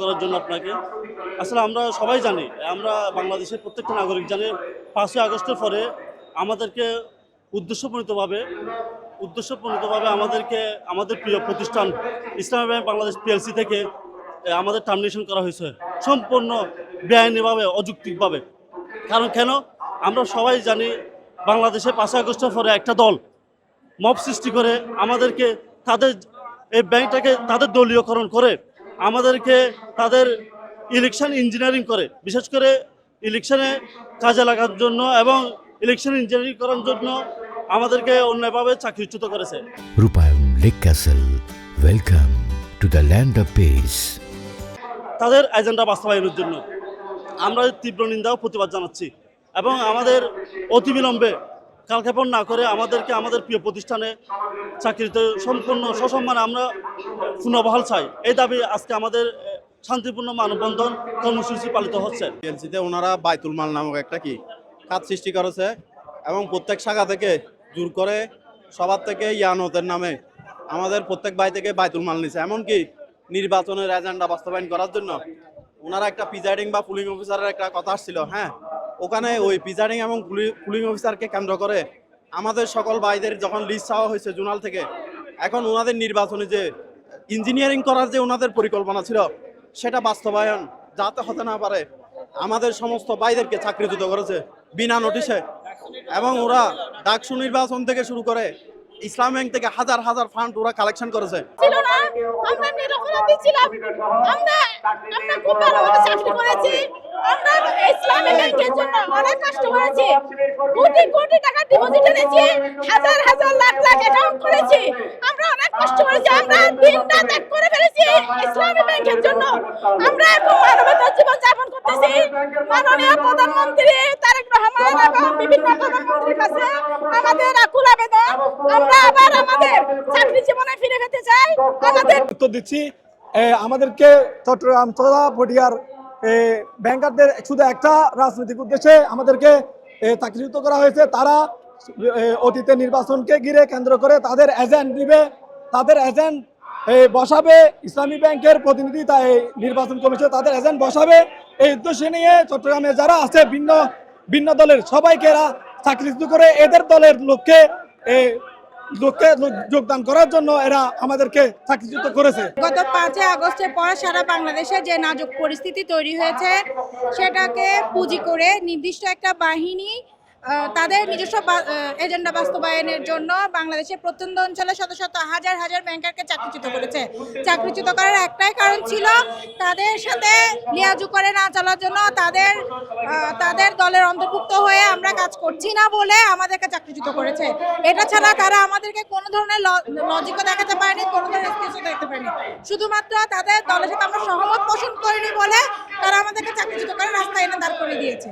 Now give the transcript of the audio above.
করার জন্য আপনাকে আসলে আমরা সবাই জানি, আমরা বাংলাদেশের প্রত্যেকটা নাগরিক জানি 5ই আগস্টের পরে আমাদেরকে উদ্দেশ্যপ্রণীতভাবে আমাদেরকে আমাদের প্রিয় প্রতিষ্ঠান ইসলামী ব্যাংক বাংলাদেশ পিএলসি থেকে আমাদের টার্মিনেশন করা হয়েছে সম্পূর্ণ বেআইনিভাবে, অযৌক্তিকভাবে। কারণ কেন আমরা সবাই জানি, বাংলাদেশে 5ই আগস্টের পরে একটা দল মব সৃষ্টি করে আমাদেরকে এই ব্যাংকটাকে তাদের দলীয়করণ করে আমাদেরকে তাদের ইলেকশন ইঞ্জিনিয়ারিং করে, বিশেষ করে ইলেকশনে কাজে লাগার জন্য এবং ইলেকশন ইঞ্জিনিয়ারিং করার জন্য আমাদেরকে অন্যায়ভাবে চাকরিচ্যুত করেছে। রূপায়ণ lake castle, welcome to the land of piece. তাদের এজেন্ডা বাস্তবায়নের জন্য আমরা তীব্র নিন্দা ও প্রতিবাদ জানাচ্ছি এবং আমাদের অতিবিলম্বে কালক্ষেপণ না করে আমাদেরকে আমাদের প্রিয় প্রতিষ্ঠানে চাকরিতে সম্পূর্ণ সসম্মানে আমরা পুনর্বহাল চাই। এই দাবি আজকে আমাদের শান্তিপূর্ণ মানববন্ধন কর্মসূচি পালিত হচ্ছে। পিএলসিতে ওনারা বাইতুল মাল নামক একটা খাত সৃষ্টি করেছে এবং প্রত্যেক শাখা থেকে জোর করে সবার থেকে ইয়ানতের নামে আমাদের প্রত্যেক ভাই থেকে বাইতুল মাল নিছে। এমনকি নির্বাচনের এজেন্ডা বাস্তবায়ন করার জন্য ওনারা একটা প্রিজাইডিং বা পুলিং অফিসারের একটা কথা আসছিল, হ্যাঁ, ওখানে ওই প্রিজাইডিং এবং পুলিং অফিসারকে কেন্দ্র করে আমাদের সকল ভাইদের যখন লিস্ট চাওয়া হয়েছে জোনাল থেকে, এখন ওনাদের নির্বাচনে যে ইঞ্জিনিয়ারিং করার যে ওনাদের পরিকল্পনা ছিল সেটা বাস্তবায়ন যাতে হতে না পারে আমাদের সমস্ত ভাইদেরকে চাকরিচ্যুত করেছে বিনা নোটিশে। এবং ওরা ডাকসু নির্বাচন থেকে শুরু করে ইসলাম ব্যাংক থেকে হাজার হাজার ফান্ড ওরা কালেকশন করেছে। আমরা নিরপরাধী ছিলাম, আমরা খুব ভালোভাবে চাকরি করেছি, আমরা ইসলামী ব্যাংকের জন্য অনেক কষ্ট করেছি, কোটি কোটি টাকা ডিপোজিট এনেছি, হাজার হাজার লাখ লাখ অ্যাকাউন্ট করেছি, আমরা অনেক কষ্ট করেছি, আমরা দিনটা ত্যাগ করে ফেলেছি ইসলামী ব্যাংকের জন্য। আমরা এখন মানবতার জীবন যাপন করতেছি। মাননীয় প্রধানমন্ত্রী তারেক রহমান এবং বিভিন্ন প্রধানমন্ত্রীর কাছে আমাদের আকুল আবেদন, আমরা আবার আমাদের চাকরি জীবনে ফিরে পেতে চাই। আমাদের উত্তর দিচ্ছি, আমাদেরকে চট্টগ্রাম তথা পটিয়ার ব্যাংকারদের শুধু একটা রাজনৈতিক উদ্দেশ্যে আমাদেরকে চাকরিচ্যুত করা হয়েছে। তারা অতীতে নির্বাচনকে ঘিরে কেন্দ্র করে তাদের এজেন্ট দিবে, তাদের এজেন্ট বসাবে, ইসলামী ব্যাংকের প্রতিনিধি তাই নির্বাচন কমিশন তাদের এজেন্ট বসাবে। এই উদ্দেশ্য নিয়ে চট্টগ্রামে যারা আছে ভিন্ন দলের সবাইকে এরা চাকরিচ্যুত করে এদের দলের লোককে যোগদান করার জন্য এরা আমাদেরকে চাকরিচ্যুত করেছে। গত 5ই আগস্টের পর সারা বাংলাদেশে যে নাজুক পরিস্থিতি তৈরি হয়েছে সেটাকে পুঁজি করে নির্দিষ্ট একটা বাহিনী তাদের নিজস্ব এজেন্ডা বাস্তবায়নের জন্য বাংলাদেশের প্রত্যন্ত অঞ্চলে শত শত হাজার হাজার ব্যাংকারকে চাকরিচ্যুত করেছে। চাকরিচ্যুত করার একটাই কারণ ছিল তাদের সাথে লিয়াজু করে না চলার জন্য, তাদের দলের অন্তর্ভুক্ত হয়ে আমরা কাজ করছি না বলে আমাদেরকে চাকরিচ্যুত করেছে। এটা ছাড়া তারা আমাদেরকে কোনো ধরনের লজিকও দেখাতে পারেনি, কোনো ধরনের স্পেসও দেখতে পারেনি। শুধুমাত্র তাদের দলের সাথে আমরা সহমত পোষণ করিনি বলে তারা আমাদেরকে চাকরিচ্যুত করে রাস্তায় এনে দাঁড় করে দিয়েছে।